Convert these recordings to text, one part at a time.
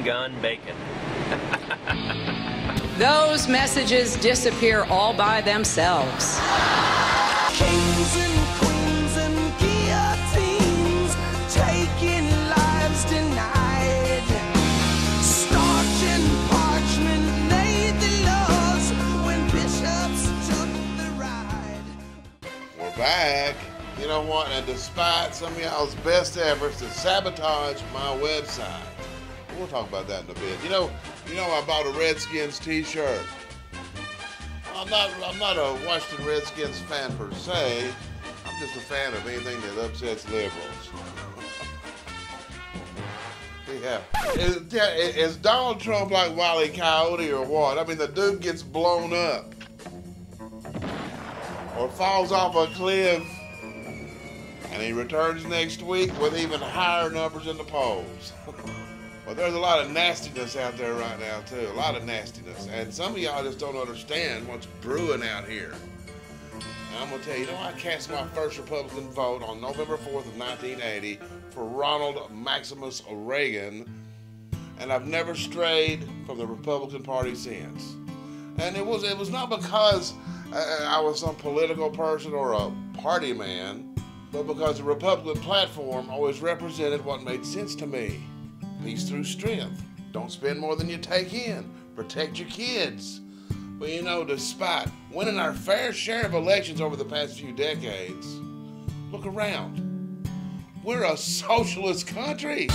machine gun bacon. Those messages disappear all by themselves. Kings and queens and guillotines, taking lives denied. Starch and parchment laid the laws when bishops took the ride. We're back. You know what? And despite some of y'all's best efforts to sabotage my website, we'll talk about that in a bit. You know, I bought a Redskins t-shirt. I'm not a Washington Redskins fan per se. I'm just a fan of anything that upsets liberals. Yeah. Is Donald Trump like Wile E. Coyote or what? I mean, the dude gets blown up or falls off a cliff, and he returns next week with even higher numbers in the polls. Well, there's a lot of nastiness out there right now, too. A lot of nastiness. And some of y'all just don't understand what's brewing out here. And I'm going to tell you, I cast my first Republican vote on November 4th of 1980 for Ronald Maximus Reagan, and I've never strayed from the Republican Party since. And it was not because I was some political person or a party man, but because the Republican platform always represented what made sense to me. Peace through strength. Don't spend more than you take in. Protect your kids. But despite winning our fair share of elections over the past few decades, look around. We're a socialist country.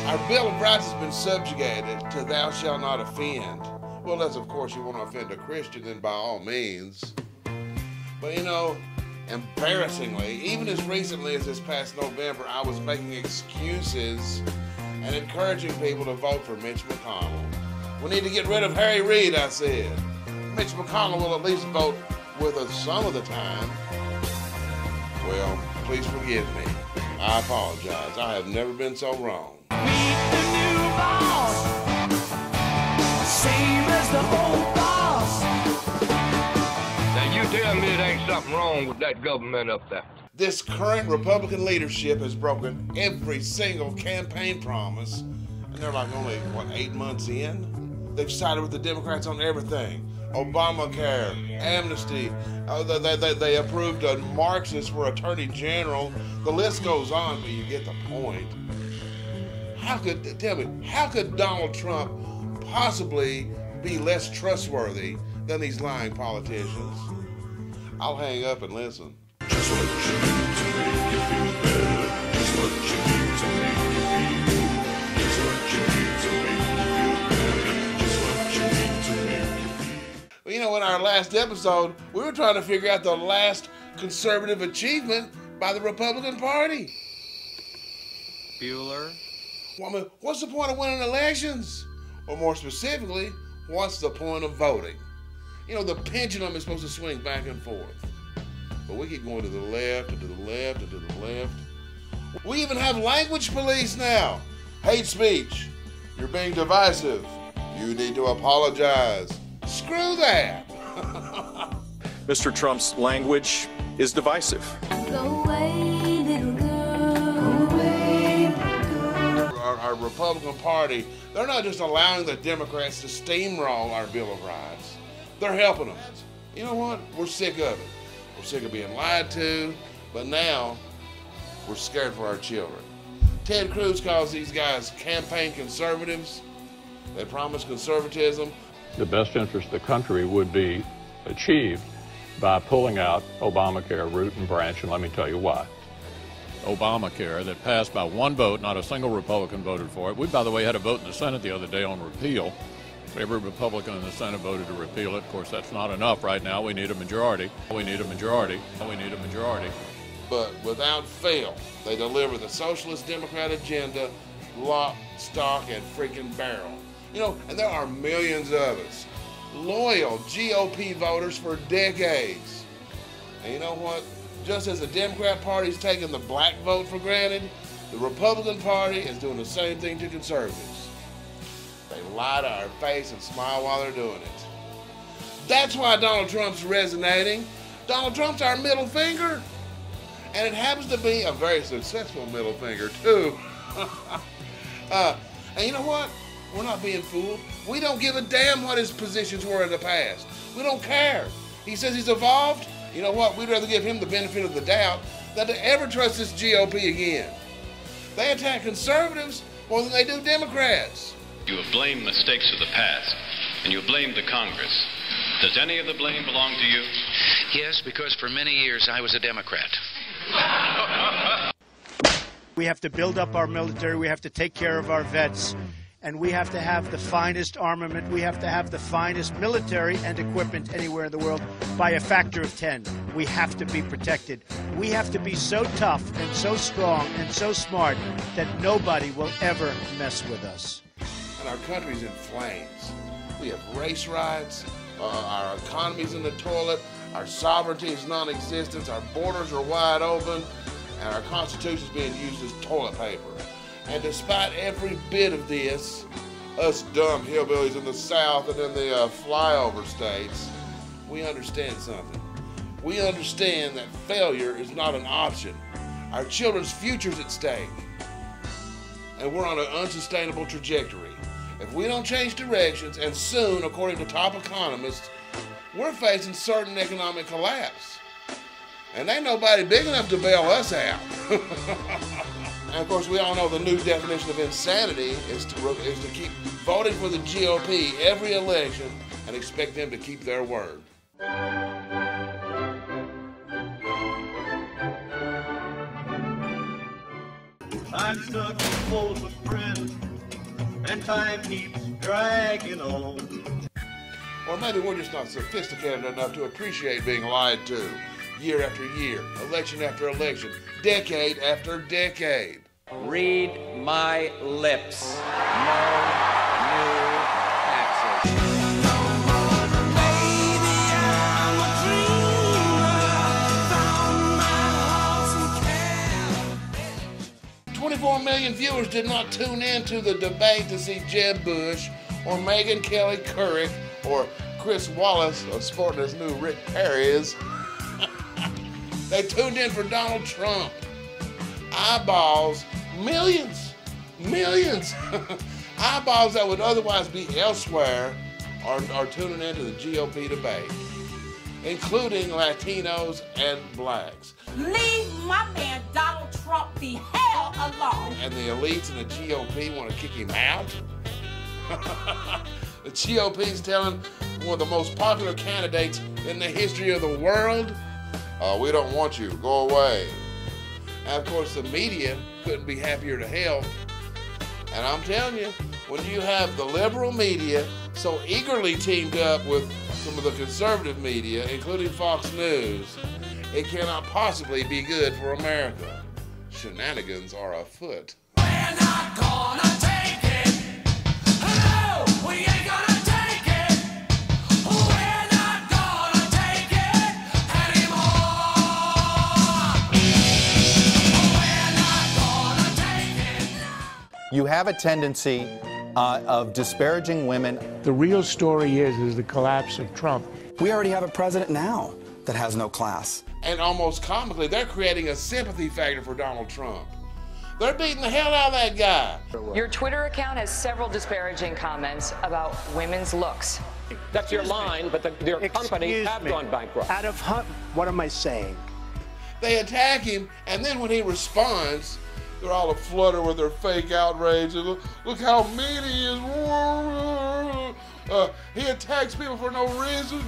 Our Bill of Rights has been subjugated to thou shalt not offend. Well, unless, of course, you want to offend a Christian, then by all means. But embarrassingly, even as recently as this past November, I was making excuses and encouraging people to vote for Mitch McConnell. We need to get rid of Harry Reid, I said. Mitch McConnell will at least vote with us some of the time. Well, please forgive me. I apologize. I have never been so wrong. Meet the new boss, same as the old boss. Now you tell me there ain't something wrong with that government up there. This current Republican leadership has broken every single campaign promise, and they're like only, 8 months in? They've sided with the Democrats on everything. Obamacare, amnesty, they approved a Marxist for Attorney General. The list goes on, but you get the point. How could Donald Trump possibly be less trustworthy than these lying politicians? I'll hang up and listen. Just what you do to make you feel better. Just what you do to make you feel. Just what you do to make you feel better. Just what you need to make you feel. Well, in our last episode, we were trying to figure out the last conservative achievement by the Republican Party. Bueller. Well, I mean, what's the point of winning elections? Or more specifically, what's the point of voting? The pendulum is supposed to swing back and forth. But we keep going to the left and to the left and to the left. We even have language police now. Hate speech. You're being divisive. You need to apologize. Screw that. Mr. Trump's language is divisive. Go away, little girl. Go away, little girl. Our Republican Party, they're not just allowing the Democrats to steamroll our Bill of Rights. They're helping them. You know what? We're sick of it. We're sick of being lied to, but now we're scared for our children. Ted Cruz calls these guys campaign conservatives. They promise conservatism. The best interest of the country would be achieved by pulling out Obamacare root and branch, and let me tell you why. Obamacare that passed by one vote, not a single Republican voted for it. We, by the way, had a vote in the Senate the other day on repeal. Every Republican in the Senate voted to repeal it. Of course, that's not enough right now. We need a majority. We need a majority. We need a majority. But without fail, they deliver the socialist Democrat agenda, lock, stock, and freaking barrel. And there are millions of us, loyal GOP voters for decades. And you know what? Just as the Democrat Party's taking the black vote for granted, the Republican Party is doing the same thing to conservatives. They lie to our face and smile while they're doing it. That's why Donald Trump's resonating. Donald Trump's our middle finger. And it happens to be a very successful middle finger, too. And you know what? We're not being fooled. We don't give a damn what his positions were in the past. We don't care. He says he's evolved. You know what? We'd rather give him the benefit of the doubt than to ever trust this GOP again. They attack conservatives more than they do Democrats. You have blamed mistakes of the past, and you have blamed the Congress. Does any of the blame belong to you? Yes, because for many years I was a Democrat. We have to build up our military. We have to take care of our vets. And we have to have the finest armament. We have to have the finest military and equipment anywhere in the world by a factor of 10. We have to be protected. We have to be so tough and so strong and so smart that nobody will ever mess with us. And our country's in flames. We have race riots. Our economy's in the toilet. Our sovereignty is non-existent. Our borders are wide open. And our Constitution's being used as toilet paper. And despite every bit of this, us dumb hillbillies in the South and in the flyover states, we understand something. We understand that failure is not an option. Our children's future's at stake. And we're on an unsustainable trajectory. If we don't change directions, and soon, according to top economists, we're facing certain economic collapse. And ain't nobody big enough to bail us out. And of course, we all know the new definition of insanity is to keep voting for the GOP every election and expect them to keep their word. I'm stuck in Folsom Prison, and time keeps dragging on. Or maybe we're just not sophisticated enough to appreciate being lied to. Year after year, election after election, decade after decade. Read my lips. No new taxes. 24 million viewers did not tune in to the debate to see Jeb Bush or Megyn Kelly Couric or Chris Wallace sporting his new Rick Perry's. They tuned in for Donald Trump. Eyeballs, millions. Eyeballs that would otherwise be elsewhere are tuning into the GOP debate, including Latinos and blacks. Leave my man Donald Trump the hell alone. And the elites in the GOP want to kick him out? The GOP's telling one of the most popular candidates in the history of the world, we don't want you, go away. And of course the media couldn't be happier to help. And I'm telling you, when you have the liberal media so eagerly teamed up with some of the conservative media, including Fox News, it cannot possibly be good for America. Shenanigans are afoot. We're not gonna take it. No, we ain't gonna take it. We're not gonna take it anymore. We're not gonna take it. You have a tendency of disparaging women. The real story is the collapse of Trump. We already have a president now that has no class. And almost comically, they're creating a sympathy factor for Donald Trump. They're beating the hell out of that guy. Your Twitter account has several disparaging comments about women's looks. That's your line, but their companies have gone bankrupt. Out of what am I saying? They attack him, and then when he responds, they're all aflutter with their fake outrage. Look how mean he is. He attacks people for no reason.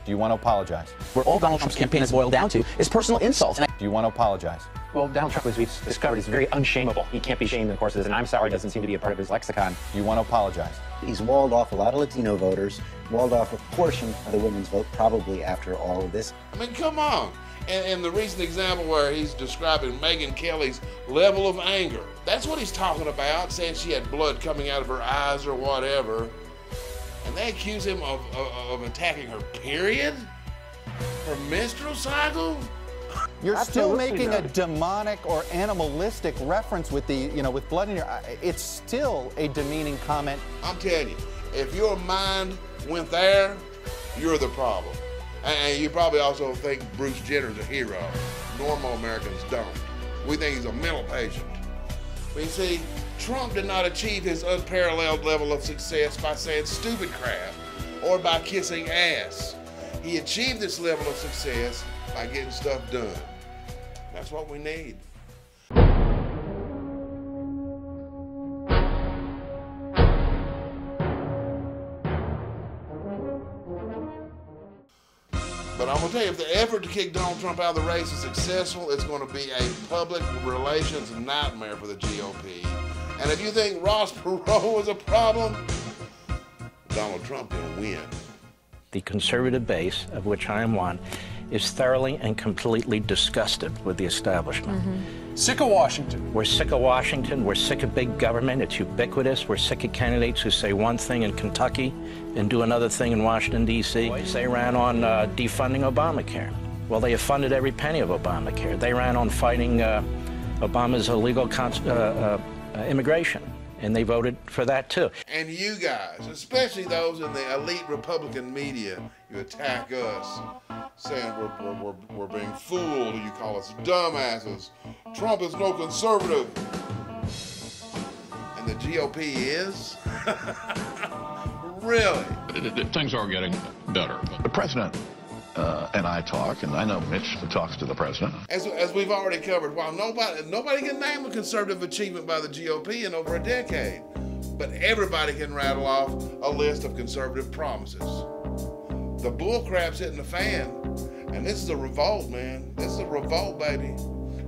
Do you want to apologize? Where all Donald Trump's campaign has boiled down to is personal insults. Do you want to apologize? Well, Donald Trump, as we've discovered, is very unshameable. He can't be shamed, of course, and I'm sorry doesn't seem to be a part of his lexicon. Do you want to apologize? He's walled off a lot of Latino voters, walled off a portion of the women's vote, probably after all of this. I mean, come on. And the recent example where he's describing Megyn Kelly's level of anger, that's what he's talking about, saying she had blood coming out of her eyes or whatever. And they accuse him of attacking her period? Her menstrual cycle? You're still making a demonic or animalistic reference with with blood in your eye. It's still a demeaning comment. I'm telling you, if your mind went there, you're the problem. And you probably also think Bruce Jenner's a hero. Normal Americans don't. We think he's a mental patient. But you see, Trump did not achieve his unparalleled level of success by saying stupid crap or by kissing ass. He achieved this level of success by getting stuff done. That's what we need. But I'm going to tell you, if the effort to kick Donald Trump out of the race is successful, it's going to be a public relations nightmare for the GOP. And if you think Ross Perot was a problem, Donald Trump can win. The conservative base, of which I am one, is thoroughly and completely disgusted with the establishment. Sick of Washington. We're sick of Washington. We're sick of big government. It's ubiquitous. We're sick of candidates who say one thing in Kentucky and do another thing in Washington, D.C. They ran on defunding Obamacare. Well, they have funded every penny of Obamacare. They ran on fighting Obama's illegal immigration, and they voted for that too. And you guys, especially those in the elite Republican media, you attack us, saying we're being fooled, you call us dumbasses. Trump is no conservative. And the GOP is? Really? Things are getting better. The president and I talk, and I know Mitch talks to the president. As we've already covered, while nobody can name a conservative achievement by the GOP in over a decade, but everybody can rattle off a list of conservative promises. The bull crap's hitting the fan, and this is a revolt, man. This is a revolt, baby.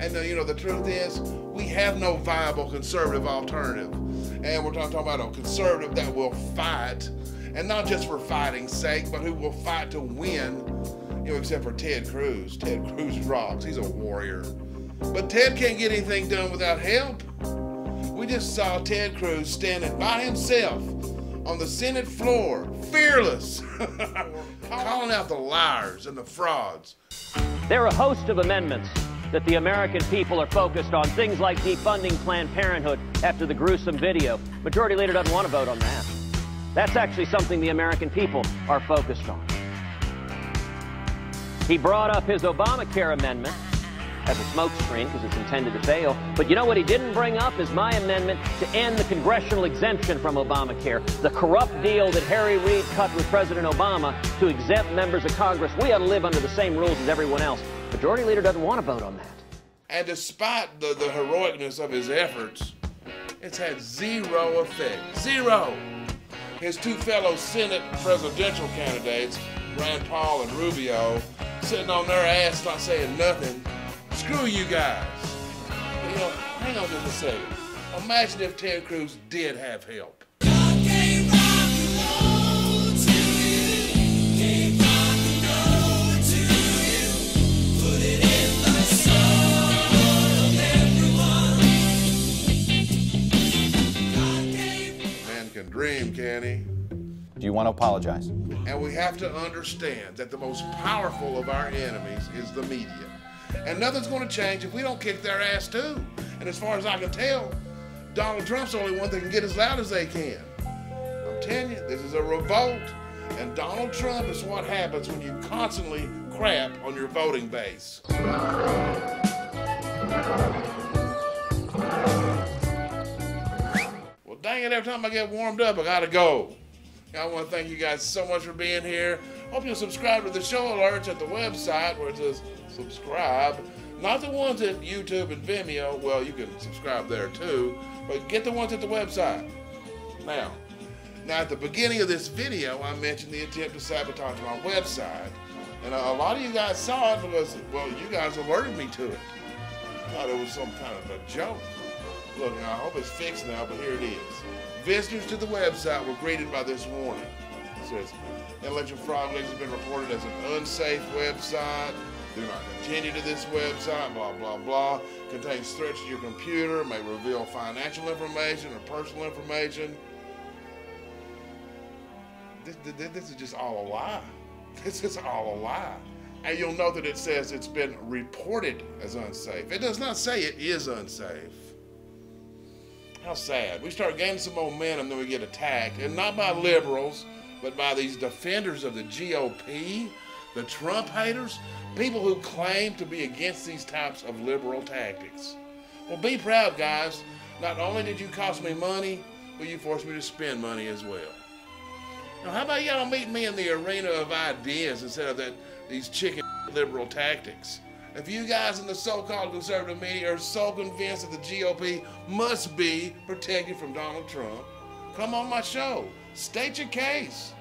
And you know, the truth is, we have no viable conservative alternative. And we're talking about a conservative that will fight, and not just for fighting's sake, but who will fight to win, you know, except for Ted Cruz. Ted Cruz rocks, he's a warrior. But Ted can't get anything done without help. We just saw Ted Cruz standing by himself on the Senate floor, fearless, calling out the liars and the frauds. There are a host of amendments that the American people are focused on, things like defunding Planned Parenthood after the gruesome video. Majority Leader doesn't want to vote on that. That's actually something the American people are focused on. He brought up his Obamacare amendment as a smokescreen because it's intended to fail. But you know what he didn't bring up is my amendment to end the congressional exemption from Obamacare, the corrupt deal that Harry Reid cut with President Obama to exempt members of Congress. We ought to live under the same rules as everyone else. Majority Leader doesn't want to vote on that. And despite the heroicness of his efforts, it's had zero effect. Zero. His two fellow Senate presidential candidates, Rand Paul and Rubio, sitting on their ass not saying nothing. Screw you guys. But, you know, hang on just a second. Imagine if Ted Cruz did have help. Man can dream, can he? Do you want to apologize? And we have to understand that the most powerful of our enemies is the media. And nothing's going to change if we don't kick their ass too. And as far as I can tell, Donald Trump's the only one that can get as loud as they can. I'm telling you, this is a revolt. And Donald Trump is what happens when you constantly crap on your voting base. Well, dang it, every time I get warmed up, I gotta go. I want to thank you guys so much for being here. Hope you'll subscribe to the show alerts at the website where it says subscribe. Not the ones at YouTube and Vimeo. Well, you can subscribe there too, but get the ones at the website. Now at the beginning of this video, I mentioned the attempt to sabotage my website. And a lot of you guys saw it because, well, you guys alerted me to it. I thought it was some kind of a joke. Look, I hope it's fixed now, but here it is. Visitors to the website were greeted by this warning. It says, Intellectual Froglegs has been reported as an unsafe website. Do not continue to this website, blah, blah, blah. Contains threats to your computer, may reveal financial information or personal information. This is just all a lie. This is all a lie. And you'll note that it says it's been reported as unsafe. It does not say it is unsafe. How sad. We start gaining some momentum, then we get attacked, and not by liberals, but by these defenders of the GOP The Trump haters, people who claim to be against these types of liberal tactics. Well, be proud, guys. Not only did you cost me money, but you forced me to spend money as well. Now, how about y'all meet me in the arena of ideas instead of these chicken liberal tactics? If you guys in the so-called conservative media are so convinced that the GOP must be protected from Donald Trump, come on my show. State your case.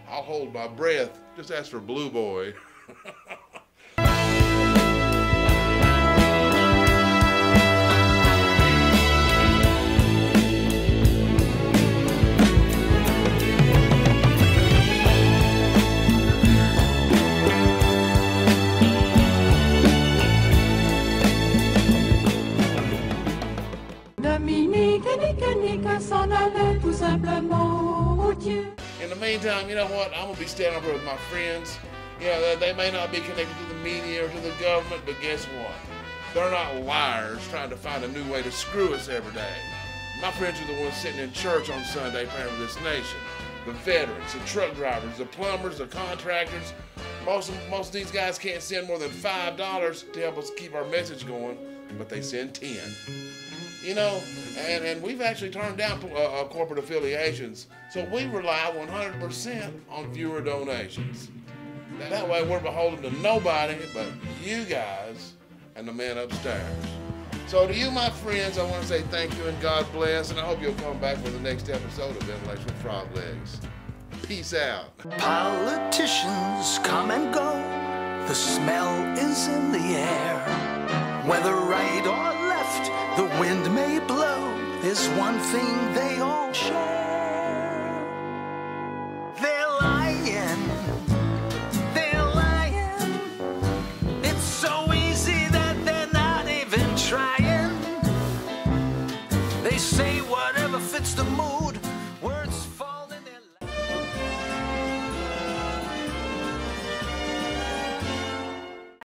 I'll hold my breath. Just ask for Blue Boy. In the meantime, you know what? I'm going to be standing up here with my friends. You know, they may not be connected to the media or to the government, but guess what? They're not liars trying to find a new way to screw us every day. My friends are the ones sitting in church on Sunday praying for this nation. The veterans, the truck drivers, the plumbers, the contractors. Most of these guys can't send more than $5 to help us keep our message going, but they send 10. You know, and we've actually turned down corporate affiliations, so we rely 100% on viewer donations. That way we're beholden to nobody but you guys and the man upstairs. So to you, my friends, I want to say thank you and God bless, and I hope you'll come back for the next episode of Ventilation with Froglegs. Peace out. Politicians come and go, the smell is in the air. Whether right or left, the wind may blow, there's one thing they all share.